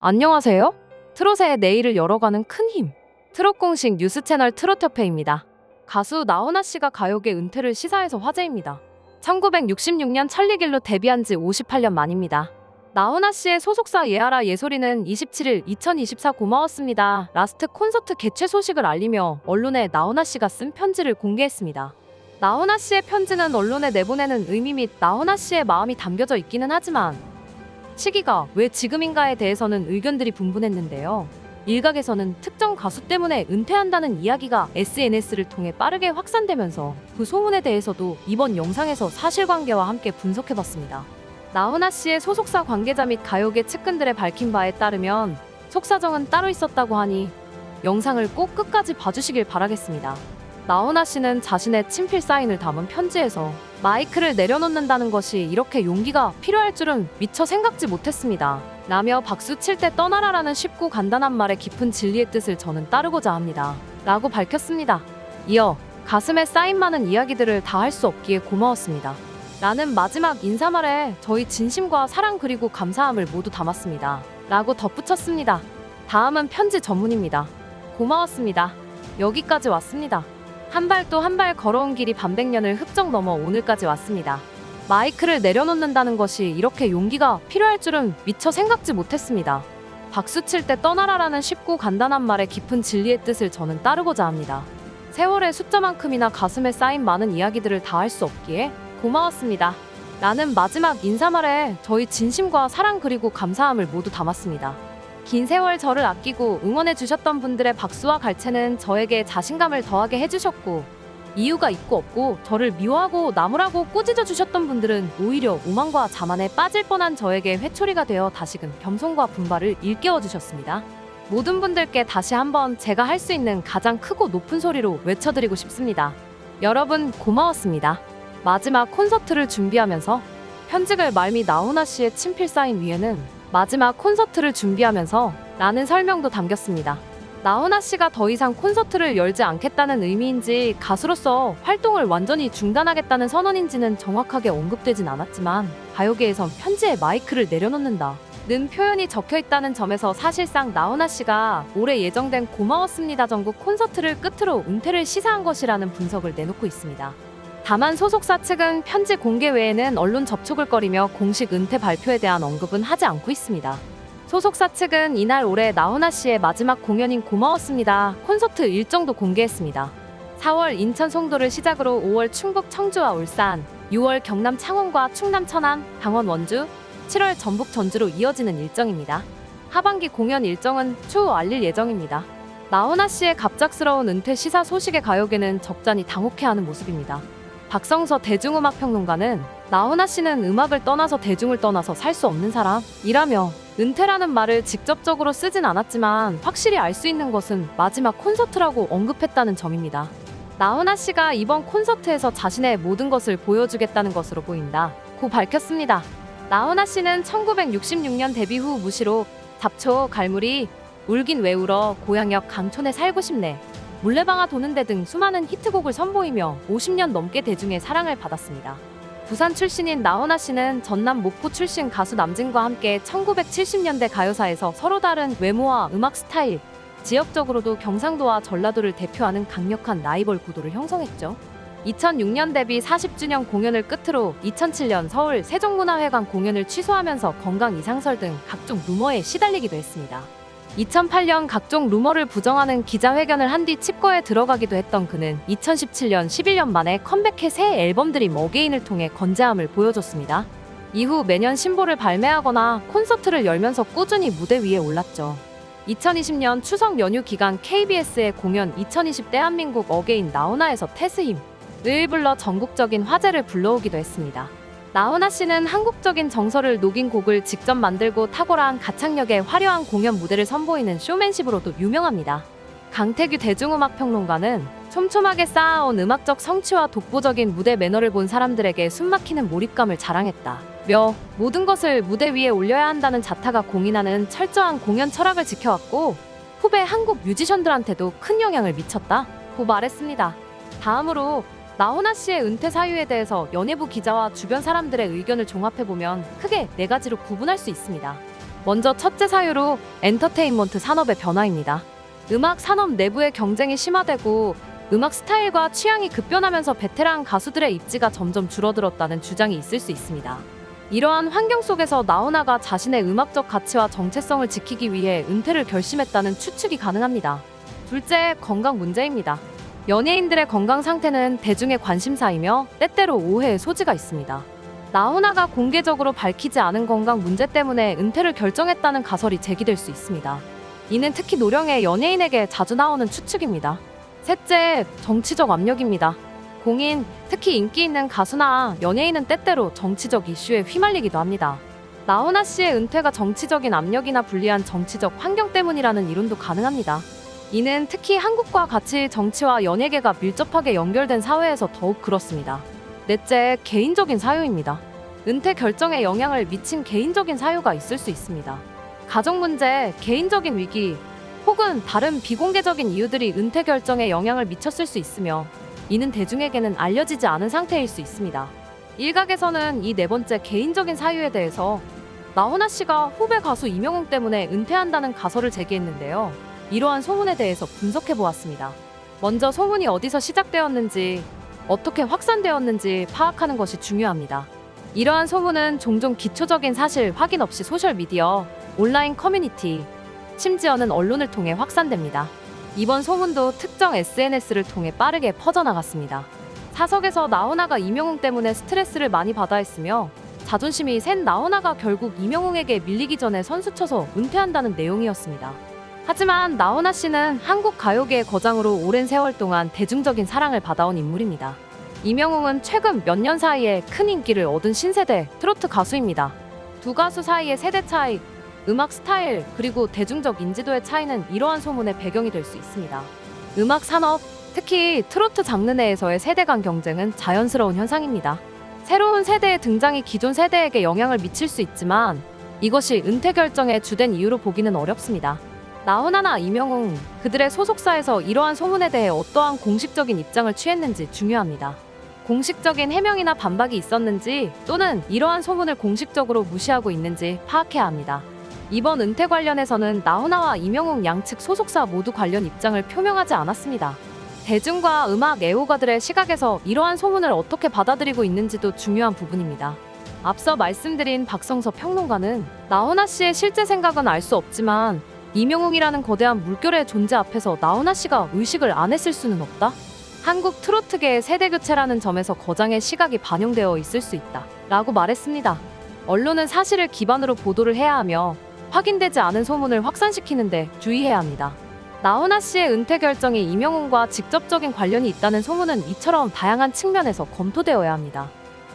안녕하세요. 트롯의 내일을 열어가는 큰 힘. 트롯 공식 뉴스 채널 트롯협회입니다. 가수 나훈아 씨가 가요계 은퇴를 시사해서 화제입니다. 1966년 천리길로 데뷔한 지 58년 만입니다. 나훈아 씨의 소속사 예아라 예솔이는 27일 2024 고마웠습니다. 라스트 콘서트 개최 소식을 알리며 언론에 나훈아 씨가 쓴 편지를 공개했습니다. 나훈아 씨의 편지는 언론에 내보내는 의미 및 나훈아 씨의 마음이 담겨져 있기는 하지만 시기가 왜 지금인가에 대해서는 의견들이 분분했는데요. 일각에서는 특정 가수 때문에 은퇴한다는 이야기가 SNS를 통해 빠르게 확산되면서 그 소문에 대해서도 이번 영상에서 사실관계와 함께 분석해봤습니다. 나훈아 씨의 소속사 관계자 및 가요계 측근들의 밝힌 바에 따르면 속사정은 따로 있었다고 하니 영상을 꼭 끝까지 봐주시길 바라겠습니다. 나훈아 씨는 자신의 친필 사인을 담은 편지에서 마이크를 내려놓는다는 것이 이렇게 용기가 필요할 줄은 미처 생각지 못했습니다. 라며 박수 칠 때 떠나라라는 쉽고 간단한 말에 깊은 진리의 뜻을 저는 따르고자 합니다. 라고 밝혔습니다. 이어 가슴에 쌓인 많은 이야기들을 다 할 수 없기에 고마웠습니다. 라는 마지막 인사말에 저희 진심과 사랑 그리고 감사함을 모두 담았습니다. 라고 덧붙였습니다. 다음은 편지 전문입니다. 고마웠습니다. 여기까지 왔습니다. 한 발 또 한 발 걸어온 길이 반백년을 흡쩍 넘어 오늘까지 왔습니다. 마이크를 내려놓는다는 것이 이렇게 용기가 필요할 줄은 미처 생각지 못했습니다. 박수 칠 때 떠나라라는 쉽고 간단한 말에 깊은 진리의 뜻을 저는 따르고자 합니다. 세월의 숫자만큼이나 가슴에 쌓인 많은 이야기들을 다 할 수 없기에 고마웠습니다. 라는 마지막 인사말에 저희 진심과 사랑 그리고 감사함을 모두 담았습니다. 긴 세월 저를 아끼고 응원해주셨던 분들의 박수와 갈채는 저에게 자신감을 더하게 해주셨고 이유가 있고 없고 저를 미워하고 나무라고 꾸짖어 주셨던 분들은 오히려 오만과 자만에 빠질 뻔한 저에게 회초리가 되어 다시금 겸손과 분발을 일깨워 주셨습니다. 모든 분들께 다시 한번 제가 할 수 있는 가장 크고 높은 소리로 외쳐드리고 싶습니다. 여러분 고마웠습니다. 마지막 콘서트를 준비하면서 편지글 말미 나훈아 씨의 친필 사인 위에는 마지막 콘서트를 준비하면서 라는 설명도 담겼습니다. 나훈아 씨가 더 이상 콘서트를 열지 않겠다는 의미인지 가수로서 활동을 완전히 중단하겠다는 선언인지는 정확하게 언급되진 않았지만 가요계에선 편지에 마이크를 내려놓는다 는 표현이 적혀있다는 점에서 사실상 나훈아 씨가 올해 예정된 고마웠습니다 전국 콘서트를 끝으로 은퇴를 시사한 것이라는 분석을 내놓고 있습니다. 다만 소속사 측은 편지 공개 외에는 언론 접촉을 꺼리며 공식 은퇴 발표에 대한 언급은 하지 않고 있습니다. 소속사 측은 이날 올해 나훈아 씨의 마지막 공연인 고마웠습니다 콘서트 일정도 공개했습니다. 4월 인천 송도를 시작으로 5월 충북 청주와 울산, 6월 경남 창원과 충남 천안, 강원 원주, 7월 전북 전주로 이어지는 일정입니다. 하반기 공연 일정은 추후 알릴 예정입니다. 나훈아 씨의 갑작스러운 은퇴 시사 소식에 가요계는 적잖이 당혹해하는 모습입니다. 박성서 대중음악평론가는 나훈아 씨는 음악을 떠나서 대중을 떠나서 살 수 없는 사람이라며 은퇴라는 말을 직접적으로 쓰진 않았지만 확실히 알 수 있는 것은 마지막 콘서트라고 언급했다는 점입니다. 나훈아 씨가 이번 콘서트에서 자신의 모든 것을 보여주겠다는 것으로 보인다 고 밝혔습니다. 나훈아 씨는 1966년 데뷔 후 무시로 잡초, 갈무리, 울긴 왜 울어, 고향역 강촌에 살고 싶네, 물레방아 도는데 등 수많은 히트곡을 선보이며 50년 넘게 대중의 사랑을 받았습니다. 부산 출신인 나훈아 씨는 전남 목포 출신 가수 남진과 함께 1970년대 가요사에서 서로 다른 외모와 음악 스타일, 지역적으로도 경상도와 전라도를 대표하는 강력한 라이벌 구도를 형성했죠. 2006년 데뷔 40주년 공연을 끝으로 2007년 서울 세종문화회관 공연을 취소하면서 건강 이상설 등 각종 루머에 시달리기도 했습니다. 2008년 각종 루머를 부정하는 기자회견을 한 뒤 칩거에 들어가기도 했던 그는 2017년 11년 만에 컴백해 새 앨범 드림 어게인을 통해 건재함을 보여줬습니다. 이후 매년 신보를 발매하거나 콘서트를 열면서 꾸준히 무대 위에 올랐죠. 2020년 추석 연휴 기간 KBS의 공연 2020 대한민국 어게인 나훈아에서 태스힘을 불러 전국적인 화제를 불러오기도 했습니다. 나훈아 씨는 한국적인 정서를 녹인 곡을 직접 만들고 탁월한 가창력의 화려한 공연 무대를 선보이는 쇼맨십으로도 유명합니다. 강태규 대중음악평론가는 촘촘하게 쌓아온 음악적 성취와 독보적인 무대 매너를 본 사람들에게 숨막히는 몰입감을 자랑했다 며 모든 것을 무대 위에 올려야 한다는 자타가 공인하는 철저한 공연 철학을 지켜왔고 후배 한국 뮤지션들한테도 큰 영향을 미쳤다 고 말했습니다. 다음으로 나훈아 씨의 은퇴 사유에 대해서 연예부 기자와 주변 사람들의 의견을 종합해보면 크게 4가지로 구분할 수 있습니다. 먼저 첫째 사유로 엔터테인먼트 산업의 변화입니다. 음악 산업 내부의 경쟁이 심화되고 음악 스타일과 취향이 급변하면서 베테랑 가수들의 입지가 점점 줄어들었다는 주장이 있을 수 있습니다. 이러한 환경 속에서 나훈아가 자신의 음악적 가치와 정체성을 지키기 위해 은퇴를 결심했다는 추측이 가능합니다. 둘째, 건강 문제입니다. 연예인들의 건강 상태는 대중의 관심사이며 때때로 오해의 소지가 있습니다. 나훈아가 공개적으로 밝히지 않은 건강 문제 때문에 은퇴를 결정했다는 가설이 제기될 수 있습니다. 이는 특히 노령의 연예인에게 자주 나오는 추측입니다. 셋째, 정치적 압력입니다. 공인, 특히 인기 있는 가수나 연예인은 때때로 정치적 이슈에 휘말리기도 합니다. 나훈아 씨의 은퇴가 정치적인 압력이나 불리한 정치적 환경 때문이라는 이론도 가능합니다. 이는 특히 한국과 같이 정치와 연예계가 밀접하게 연결된 사회에서 더욱 그렇습니다. 넷째, 개인적인 사유입니다. 은퇴 결정에 영향을 미친 개인적인 사유가 있을 수 있습니다. 가족 문제, 개인적인 위기, 혹은 다른 비공개적인 이유들이 은퇴 결정에 영향을 미쳤을 수 있으며 이는 대중에게는 알려지지 않은 상태일 수 있습니다. 일각에서는 이 네 번째 개인적인 사유에 대해서 나훈아 씨가 후배 가수 이명웅 때문에 은퇴한다는 가설을 제기했는데요. 이러한 소문에 대해서 분석해 보았습니다. 먼저 소문이 어디서 시작되었는지, 어떻게 확산되었는지 파악하는 것이 중요합니다. 이러한 소문은 종종 기초적인 사실 확인 없이 소셜미디어, 온라인 커뮤니티, 심지어는 언론을 통해 확산됩니다. 이번 소문도 특정 SNS를 통해 빠르게 퍼져나갔습니다. 사석에서 나훈아가 이명웅 때문에 스트레스를 많이 받아 했으며 자존심이 센 나훈아가 결국 이명웅에게 밀리기 전에 선수쳐서 은퇴한다는 내용이었습니다. 하지만 나훈아 씨는 한국 가요계의 거장으로 오랜 세월 동안 대중적인 사랑을 받아온 인물입니다. 이명웅은 최근 몇 년 사이에 큰 인기를 얻은 신세대 트로트 가수입니다. 두 가수 사이의 세대 차이, 음악 스타일, 그리고 대중적 인지도의 차이는 이러한 소문의 배경이 될 수 있습니다. 음악 산업, 특히 트로트 장르 내에서의 세대 간 경쟁은 자연스러운 현상입니다. 새로운 세대의 등장이 기존 세대에게 영향을 미칠 수 있지만 이것이 은퇴 결정의 주된 이유로 보기는 어렵습니다. 나훈아나 이명웅, 그들의 소속사에서 이러한 소문에 대해 어떠한 공식적인 입장을 취했는지 중요합니다. 공식적인 해명이나 반박이 있었는지 또는 이러한 소문을 공식적으로 무시하고 있는지 파악해야 합니다. 이번 은퇴 관련해서는 나훈아와 이명웅 양측 소속사 모두 관련 입장을 표명하지 않았습니다. 대중과 음악 애호가들의 시각에서 이러한 소문을 어떻게 받아들이고 있는지도 중요한 부분입니다. 앞서 말씀드린 박성서 평론가는 나훈아 씨의 실제 생각은 알 수 없지만 이명웅이라는 거대한 물결의 존재 앞에서 나훈아 씨가 의식을 안 했을 수는 없다. 한국 트로트계의 세대교체라는 점에서 거장의 시각이 반영되어 있을 수 있다 라고 말했습니다. 언론은 사실을 기반으로 보도를 해야 하며 확인되지 않은 소문을 확산시키는데 주의해야 합니다. 나훈아 씨의 은퇴 결정이 이명웅과 직접적인 관련이 있다는 소문은 이처럼 다양한 측면에서 검토되어야 합니다.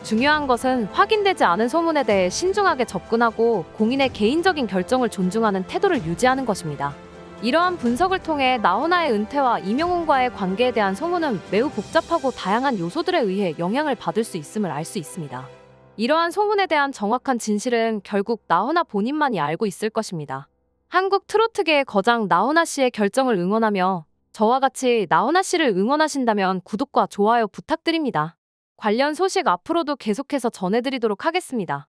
중요한 것은 확인되지 않은 소문에 대해 신중하게 접근하고 공인의 개인적인 결정을 존중하는 태도를 유지하는 것입니다. 이러한 분석을 통해 나훈아의 은퇴와 이명웅과의 관계에 대한 소문은 매우 복잡하고 다양한 요소들에 의해 영향을 받을 수 있음을 알 수 있습니다. 이러한 소문에 대한 정확한 진실은 결국 나훈아 본인만이 알고 있을 것입니다. 한국 트로트계의 거장 나훈아 씨의 결정을 응원하며 저와 같이 나훈아 씨를 응원하신다면 구독과 좋아요 부탁드립니다. 관련 소식 앞으로도 계속해서 전해드리도록 하겠습니다.